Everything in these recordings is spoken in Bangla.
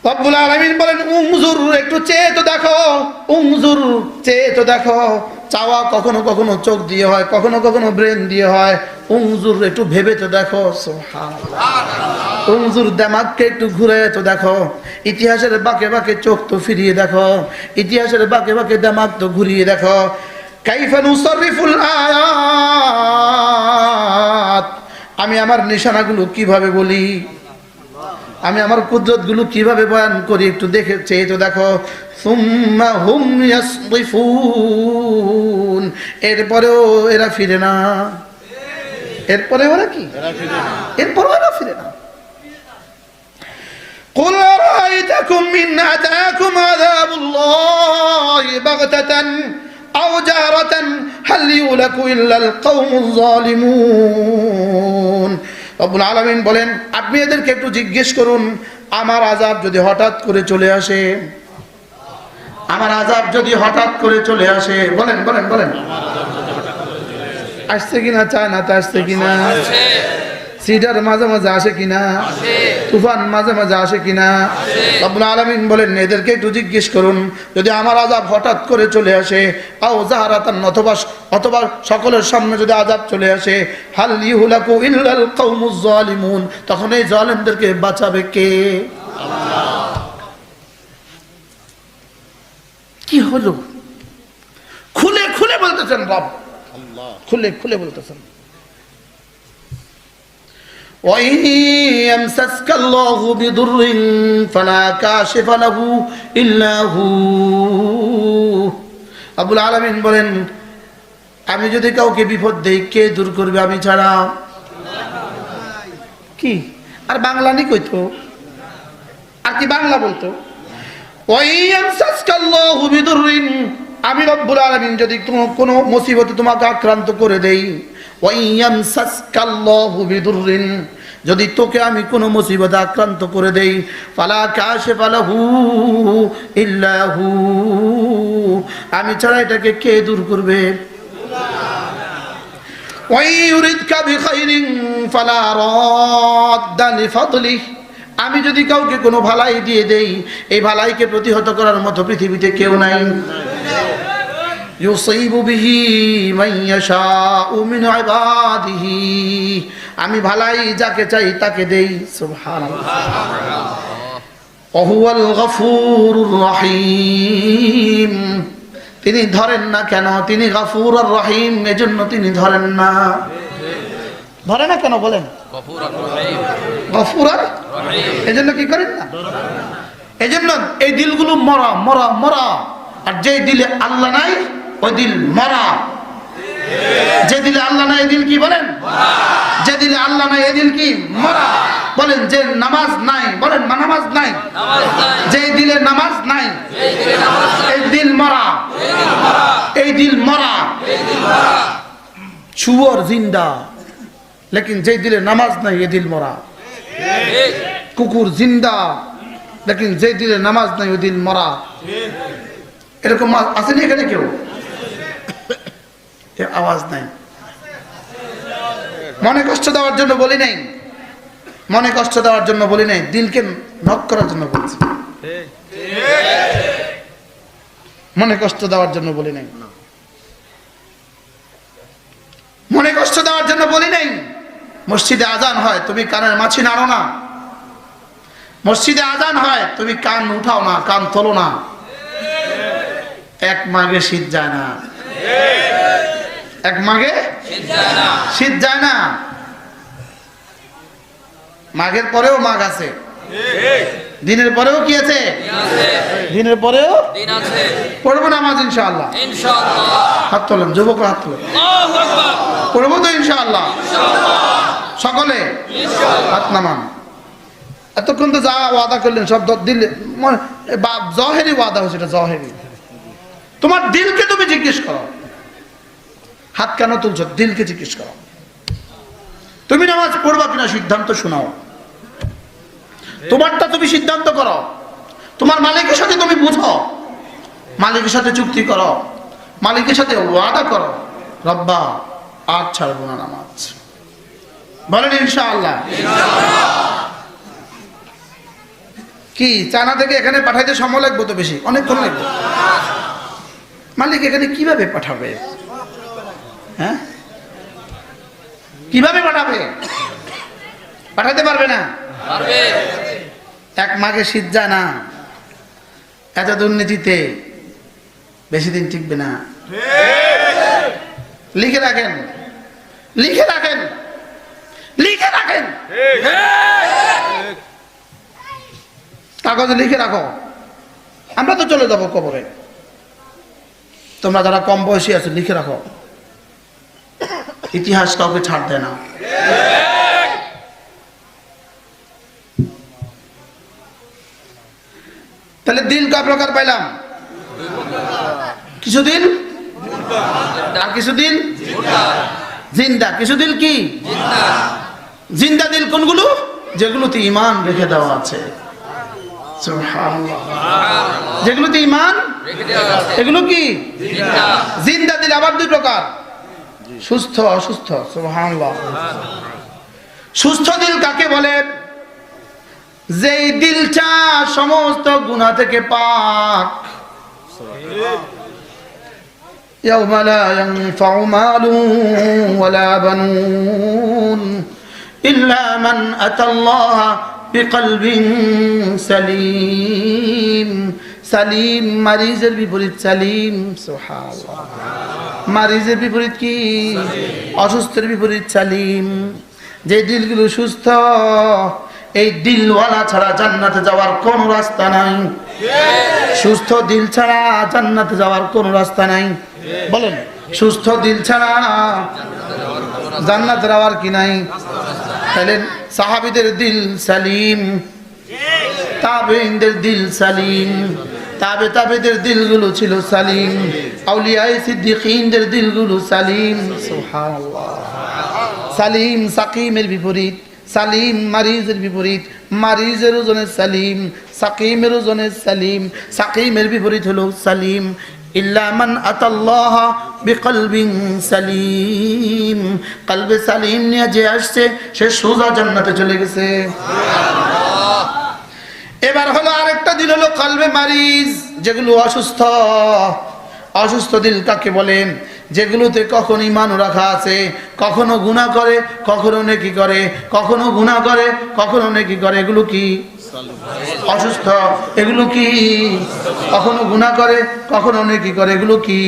রব্বুল আলামিন বলেন উনজুর, একটু চেয়ে তো দেখো, উনজুর, চেয়ে তো দেখো। চাওয়া কখনো কখনো চোখ দিয়ে হয়, কখনো কখনো ব্রেন দিয়ে হয়। উনজুর, একটু ভেবে তো দেখো। সুবহানাল্লাহ। উনজুর, দিমাগকে একটু ঘুরে তো দেখো। ইতিহাসের বাঁকে বাঁকে চোখ তো ফিরিয়ে দেখো, ইতিহাসের বাঁকে বাঁকে দিমাগ তো ঘুরিয়ে দেখো। কাইফা নুসাররিফুল আয়াত, আমি আমার নিশানাগুলো কিভাবে বলি, আমি আমার কুদরতগুলো কিভাবে বয়ান করি, একটু দেখে চেয়ে তো দেখো। সুম্মা হুম ইয়াসরিফুন, এরপরেও এরা ফিরে না। এরপরে ওরা কি? এরপরে ওরা ফিরে না। قل أرأيتكم إن أتاكم عذاب الله بغتة أو جهرة هل يهلك إلا القوم الظالمون। রব্বুল আলামিন বলেন আপনি এদেরকে একটু জিজ্ঞেস করুন, আমার আযাব যদি হঠাৎ করে চলে আসে, আমার আযাব যদি হঠাৎ করে চলে আসে, বলেন বলেন বলেন, আসছে কিনা? চায় না তা আসছে কিনা? সিডার মাঝে মাঝে আসে কিনা? তুফান মাঝে মাঝে আসে কিনা? রব্বুল আলামিন বলেন এদেরকে একটু জিজ্ঞেস করুন, যদি আমার আযাব হঠাৎ করে চলে আসে, আও জাহারাতান, অথবা সকলের সামনে যদি আযাব চলে আসে, হাল ইউহলাকু ইল্লাল কওমুজ জালিমুন, তখন এই জালেমদেরকে বাঁচাবে কে? আল্লাহ। কি হলো? খুলে খুলে বলতেছেন রব, আল্লাহ খুলে খুলে বলতেছেন। وَإِن يَمْسَسْكَ اللَّهُ بِضُرٍّ فَلَا كَاشِفَ لَهُ إِلَّا هُوَ। রব্বুল আলামিন বলেন আমি যদি কাউকে বিপদ দেই, কে দূর করবে আমি ছাড়া? কি আর বাংলা নি কইতো, আর কি বাংলা বলতো? وَإِن يَمْسَسْكَ اللَّهُ بِضُرٍّ, আমি রব্বুল আলামিন যদি কোনো মুসিবতে তোমাকে আক্রান্ত করে দেই, وَإِن يَمْسَسْكَ اللَّهُ بِضُرٍّ, যদি তোকে আমি কোনো মুসিবতে আক্রান্ত করে দেই, ফালা কাশিফা লাহু ইল্লা হু, আমি ছাড়া এটাকে কে দূর করবে? ওয়া ইউরিদকা বিখাইরিন ফালা রাদ্দা লিফাদলিহি, আমি যদি কাউকে কোনো ভালাই দিয়ে দেই, এই ভালাইকে প্রতিহত করার মতো পৃথিবীতে কেউ নাই। ইউসিবু বিহি মান ইয়াশাউ মিন ইবাদিহি, আমি ভালাই যাকে চাই তাকে দেই। সুবহানাল্লাহ। ওয়া হুয়াল গফুরুর রহিম, তিনি ধরেন না কেন? তিনি গফুর আর রহিম, এজন্য তিনি ধরেন না। ধরে না কেন বলেন? গফুর আর রহিম, এজন্য কি করেন না? এজন্য এই দিলগুলো মরা মরা মরা, আর যে দিলে আল্লাহ নাই ওই দিল মরা। যে দিলে আল্লাহ নাই এই দিল কি বলেন? যে দিলে আল্লাহ নাই এই দিল কি? মরা। বলেন যে নামাজ নাই, বলেন নামাজ নাই, যে দিলে নামাজ নাই এই দিল মরা, এই দিল মরা। শুয়োর জিন্দা, লেকিন যে দিলে নামাজ নাই এ দিল মরা। কুকুর জিন্দা, লেকিন যে দিলে নামাজ নাই ও দিল মরা। এরকম আসেনি এখানে কেউ? আওয়াজ নাই। মনে কষ্ট দেওয়ার জন্য বলি নাই, মনে কষ্ট দেওয়ার জন্য বলি নাই, দিলকে নক করার জন্য বলছি। মনে কষ্ট দেওয়ার জন্য বলি নাই, মনে কষ্ট দেওয়ার জন্য বলি নাই। মসজিদে আজান হয়, তুমি কানের মাছি নাড়ো না। মসজিদে আজান হয়, তুমি কান উঠাও না, কান তোলো না। এক মাঘে শীত যায় না, এক মাঘে শীত যায় না। মাঘের পরেও মাঘ আছে, দিনের পরেও কি আছে? দিনের পরেও পড়বো নামাজ ইনশাআল্লাহ। হাত তোলেন যুবকরা, হাত তোলেন। পড়বো তো ইনশাআল্লাহ সকলে, হাত নামান। এতক্ষণ তো যা ওয়াদা করলেন সব দিলে, জহেরি ওয়াদা হচ্ছে, এটা জহেরি। তোমার দিলকে তুমি জিজ্ঞেস করো, হাত কেন তুলছো? দিলকে জিজ্ঞেস করো। তুমি নামাজ পড়বা কিনা সিদ্ধান্ত শোনাও, তোমারটা তুমি সিদ্ধান্ত করো। তোমার মালিকের সাথে তুমি বুঝো, মালিকের সাথে চুক্তি করো, মালিকের সাথে ওয়াদা করো, রব্বা আজ ছাড়বো না নামাজ। বলেন ইনশাআল্লাহ। কি চায়না থেকে এখানে পাঠাইতে সময় লাগবে তো বেশি, অনেকক্ষণ লাগবে। মালিক এখানে কিভাবে পাঠাবে? হ্যাঁ, কিভাবে পাঠাবে? পাঠাতে পারবে না। এক মাঘে শীত যায় না, এত দুর্নীতিতে বেশি দিন টিকবে না। লিখে রাখেন, লিখে রাখেন, লিখে রাখেন, কাগজে লিখে রাখো। আমরা তো চলে যাবো কবরে, তোমরা যারা কম বয়সী আছো লিখে রাখো। ইতিহাস কাউকে ছাড় দেয় না। তাহলে দিল কয় প্রকার পাইলাম? কিছু দিল আর কিছু দিল জিন্দা। কিছু দিল কি জিন্দা দিল? কোনগুলো? যেগুলোতে ঈমান রেখে দেওয়া আছে। সুবহানাল্লাহ, যেগুলোতে ঈমান এগুলো কি জিন্দা দিল। আবার দুই প্রকার, সুস্থ অসুস্থ। সুবহানাল্লাহ। সুস্থ দিল কাকে বলে? যেই দিলটা সমস্ত গুনাহ থেকে পাক। ইয়াউমা লা ইয়ানফাউ মালুন ওয়ালা বানুন ইল্লা মান আতাল্লাহা বিকলবিন সালিম। সালিম মারিজের বিপরীত সালিম। সুবহানাল্লাহ। মারিজের বিপরীত কি? অসুস্থের বিপরীত সালিম। যে দিলগুলো সুস্থ, এই দিলওয়ালা ছাড়া জান্নাতে যাওয়ার কোন রাস্তা নাই। সুস্থ দিল ছাড়া জান্নাতে যাওয়ার কোন রাস্তা নাই। বলেন, সুস্থ দিল ছাড়া জান্নাতে যাওয়ার কি নাই? তাহলে সাহাবীদের দিল সালিম, তাবেঈনদের দিল সালিম, তাবেঈদের দিলগুলো ছিল সালিম, আউলিয়ায়ে সিদ্দিকীনদের দিলগুলো সালিম। সুবহানাল্লাহ। সালিম সাকিমের বিপরীত, সালিম মারিজের বিপরীত। মারিজের ওজনে সালিম, সাকিমের ওজনে সালিম। সাকিমের বিপরীত হলো সালিম। ইল্লা মান আতাল্লাহা বিকলবিন সালিম। কলবে সালিম নিয়ে যে আসছে সে সোজা জান্নাতে চলে গেছে। এবার হলো আরেকটা দিল, হলো কলবে মারিজ, যেগুলো অসুস্থ। অসুস্থ দিল কাকে বলেন? যেগুলোতে কখনো ঈমান রাখা আছে, কখনো গুনাহ করে, কখনো নেকি করে, কখনো গুনাহ করে, কখনো নেকি করে। এগুলো কি? অসুস্থ। এগুলো কি? কখনো গুনাহ করে, কখনো নেকি করে। এগুলো কি?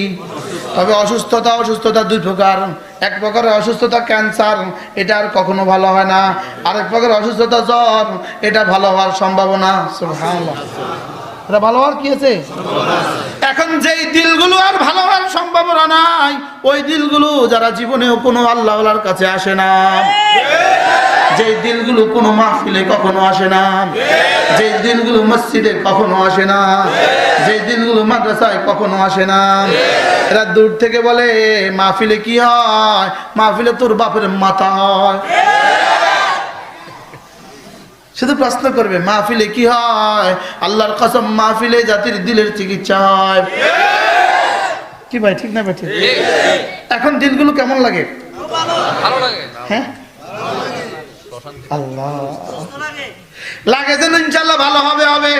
তবে অসুস্থতা দুই প্রকার। এক প্রকারের অসুস্থতা ক্যান্সার, এটা আর কখনো ভালো হয় না। আরেক প্রকারের অসুস্থতা জ্বর, এটা ভালো হওয়ার সম্ভাবনা। সুবহানাল্লাহ। এটা ভালো হওয়ার কি আছে? এখন যেই দিলগুলো আর ভালো হওয়ার সম্ভাবনা নাই, ওই দিলগুলো যারা জীবনেও কোনো আল্লাহওয়ালার কাছে আসে না, যে দিলগুলো কোনো মাহফিলে কখনো আসে না, যে দিলগুলো মসজিদে কখনো আসে না, যে দিলগুলো মাদ্রাসায় কখনো আসে না, এরা দূর থেকে বলে মাহফিলে কি হয়? মাহফিলে তোর বাপের মাথা হয়। শুধু প্রশ্ন করবে মাহফিলে কি হয়? আল্লাহর কসম, মাহফিলে জাতির দিলের চিকিৎসা হয়। কি ভাই, ঠিক না ভাই? ঠিক। এখন দিলগুলো কেমন লাগে? ভালো লাগে। হ্যাঁ, আল্লাহ লাগে যেন ইনশাআল্লাহ ভালো হবে।